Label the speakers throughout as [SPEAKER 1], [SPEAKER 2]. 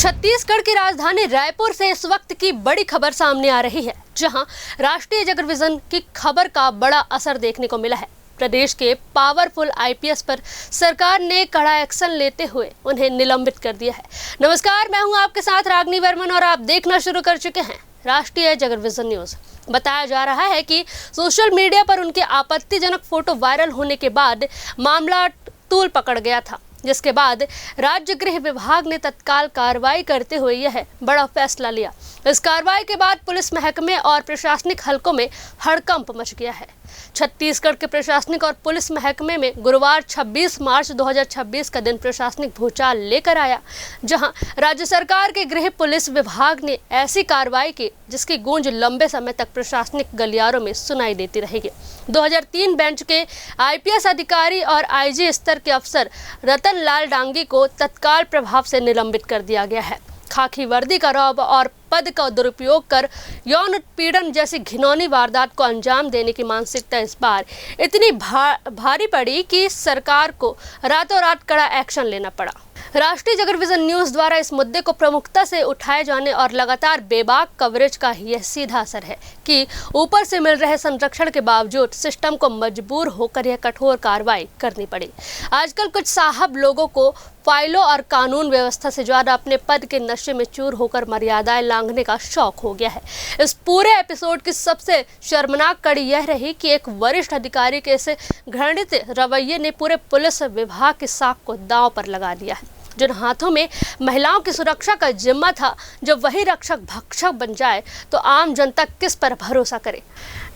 [SPEAKER 1] छत्तीसगढ़ की राजधानी रायपुर से इस वक्त की बड़ी खबर सामने आ रही है, जहां राष्ट्रीय जगर विजन की खबर का बड़ा असर देखने को मिला है। प्रदेश के पावरफुल आईपीएस पर सरकार ने कड़ा एक्शन लेते हुए उन्हें निलंबित कर दिया है। नमस्कार, मैं हूं आपके साथ रागनी वर्मन और आप देखना शुरू कर चुके हैं राष्ट्रीय जगर विजन न्यूज। बताया जा रहा है कि सोशल मीडिया पर उनके आपत्तिजनक फोटो वायरल होने के बाद मामला तूल पकड़ गया था, जिसके बाद राज्य गृह विभाग ने तत्काल कार्रवाई करते हुए यह बड़ा फैसला लिया। इस कार्रवाई के बाद पुलिस महकमे और प्रशासनिक हलकों में हड़कंप मच गया है। छत्तीसगढ़ के प्रशासनिक और पुलिस महकमे में गुरुवार 26 मार्च 2026 का दिन प्रशासनिक भूचाल लेकर आया, जहां राज्य सरकार के गृह पुलिस विभाग ने ऐसी कार्रवाई की जिसकी गूंज लंबे समय तक प्रशासनिक गलियारों में सुनाई देती रहेगी। 2003 बेंच के आईपीएस अधिकारी और आईजी स्तर के अफसर रतन लाल डांगी को तत्काल प्रभाव से निलंबित कर दिया गया है। खाकी वर्दी का रौब और पद का दुरुपयोग कर यौन उत्पीड़न जैसी घिनौनी वारदात को अंजाम देने की मानसिकता इस बार इतनी भारी पड़ी कि सरकार को रातों रात कड़ा एक्शन लेना पड़ा। राष्ट्रीय जगर विजन न्यूज द्वारा इस मुद्दे को प्रमुखता से उठाए जाने और लगातार बेबाक कवरेज का यह सीधा असर है कि ऊपर से मिल रहे संरक्षण के बावजूद सिस्टम को मजबूर होकर यह कठोर कार्रवाई करनी पड़ी। आजकल कुछ साहब लोगों को फाइलों और कानून व्यवस्था से ज्यादा अपने पद के नशे में चूर होकर मर्यादाएं लांघने का शौक हो गया है। इस पूरे एपिसोड की सबसे शर्मनाक कड़ी यह रही कि एक वरिष्ठ अधिकारी के इस घृणित रवैये ने पूरे पुलिस विभाग की साख को दांव पर लगा दिया है। जिन हाथों में महिलाओं की सुरक्षा का जिम्मा था, जब वही रक्षक भक्षक बन जाए तो आम जनता किस पर भरोसा करे।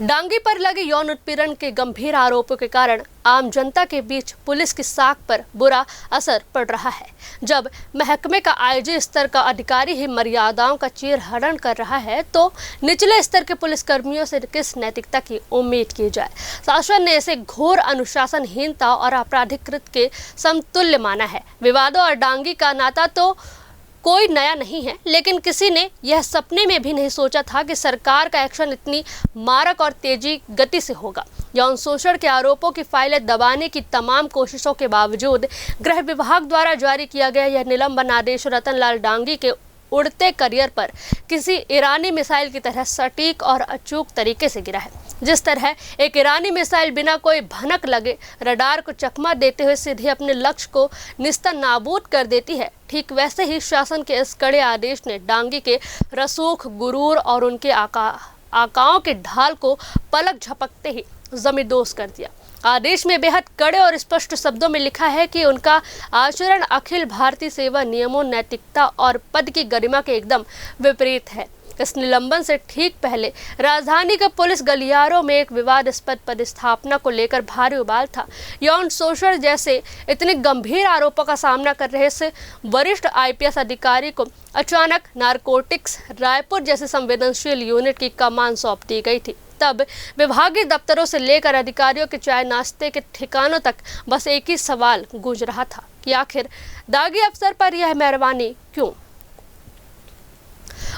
[SPEAKER 1] डांगी पर लगे यौन उत्पीड़न के गंभीर आरोपों के कारण आम जनता के बीच पुलिस की साख पर बुरा असर पड़ रहा है। जब महकमे का आईजी स्तर का अधिकारी ही मर्यादाओं का चीरहरण कर रहा है, तो निचले स्तर के पुलिस कर्मियों से किस नैतिकता की उम्मीद की जाए। शासन ने इसे घोर अनुशासनहीनता और आपराधिक कृत्य के समतुल्य माना है। विवादों और डांगी का नाता तो कोई नया नहीं है, लेकिन किसी ने यह सपने में भी नहीं सोचा था कि सरकार का एक्शन इतनी मारक और तेजी गति से होगा। यौन शोषण के आरोपों की फाइलें दबाने की तमाम कोशिशों के बावजूद गृह विभाग द्वारा जारी किया गया यह निलंबन आदेश रतन लाल डांगी के उड़ते करियर पर किसी ईरानी मिसाइल की तरह सटीक और अचूक तरीके से गिरा है। जिस तरह एक ईरानी मिसाइल बिना कोई भनक लगे रडार को चकमा देते हुए सीधे अपने लक्ष्य को निस्तर नाबूद कर देती है, ठीक वैसे ही शासन के इस कड़े आदेश ने डांगी के रसूख, गुरूर और उनके आकाओं के ढाल को पलक झपकते ही जमींदोज कर दिया। आदेश में बेहद कड़े और स्पष्ट शब्दों में लिखा है कि उनका आचरण अखिल भारतीय सेवा नियमों, नैतिकता और पद की गरिमा के एकदम विपरीत है। इस निलंबन से ठीक पहले राजधानी के पुलिस गलियारों में एक विवादास्पद पदस्थापना को लेकर भारी उबाल था। यौन शोषण जैसे इतने गंभीर आरोपों का सामना कर रहे इस वरिष्ठ आईपीएस अधिकारी को अचानक नारकोटिक्स रायपुर जैसे संवेदनशील यूनिट की कमान सौंप दी गई थी। तब विभागीय दफ्तरों से लेकर अधिकारियों के चाय नाश्ते के ठिकानों तक बस एक ही सवाल गूंज रहा था कि आखिर दागी अफसर पर यह मेहरबानी क्यों।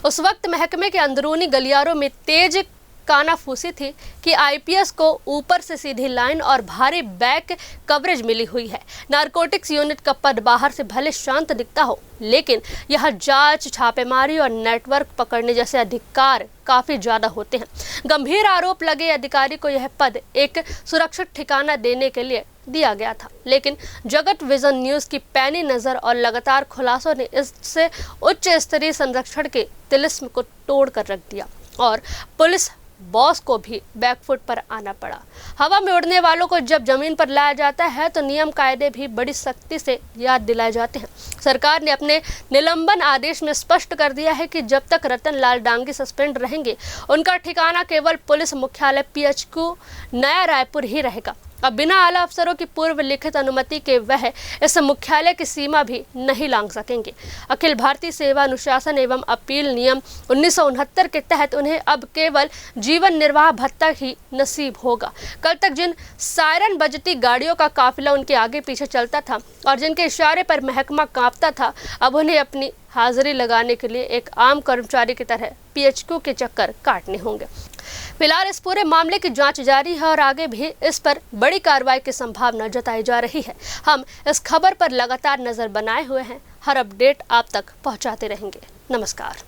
[SPEAKER 1] उस वक्त महकमे के अंदरूनी गलियारों में तेज कानाफूसी थी कि आईपीएस को ऊपर से सीधी लाइन और भारी बैक कवरेज मिली हुई है। नारकोटिक्स यूनिट का पद बाहर से भले शांत दिखता हो, लेकिन यह जांच, छापेमारी और नेटवर्क पकड़ने जैसे अधिकार काफी ज्यादा होते हैं। गंभीर आरोप लगे अधिकारी को यह पद एक सुरक्षित ठिकाना देने के लिए दिया गया था, लेकिन जगत विजन न्यूज की पैनी नजर और लगातार खुलासों ने इससे उच्च स्तरीय संरक्षण के तिलिस्म को तोड़ कर रख दिया और पुलिस बॉस को भी बैकफुट पर आना पड़ा। हवा में उड़ने वालों को जब जमीन पर लाया जाता है तो नियम कायदे भी बड़ी सख्ती से याद दिलाए जाते हैं। सरकार ने अपने निलंबन आदेश में स्पष्ट कर दिया है कि जब तक रतन लाल डांगी सस्पेंड रहेंगे, उनका ठिकाना केवल पुलिस मुख्यालय पीएचक्यू नया रायपुर ही रहेगा। अब बिना आला अफसरों की पूर्व लिखित अनुमति के वह इस मुख्यालय की सीमा भी नहीं लांघ सकेंगे। अखिल भारतीय सेवा अनुशासन एवं अपील नियम 1969 के तहत उन्हें अब केवल जीवन निर्वाह भत्ता ही नसीब होगा। कल तक जिन सायरन बजती गाड़ियों का काफिला उनके आगे पीछे चलता था और जिनके इशारे पर महकमा कांपता था, अब उन्हें अपनी हाजिरी लगाने के लिए एक आम कर्मचारी की तरह पीएचक्यू के चक्कर काटने होंगे। फिलहाल इस पूरे मामले की जांच जारी है और आगे भी इस पर बड़ी कार्रवाई की संभावना जताई जा रही है। हम इस खबर पर लगातार नजर बनाए हुए हैं। हर अपडेट आप तक पहुंचाते रहेंगे। नमस्कार।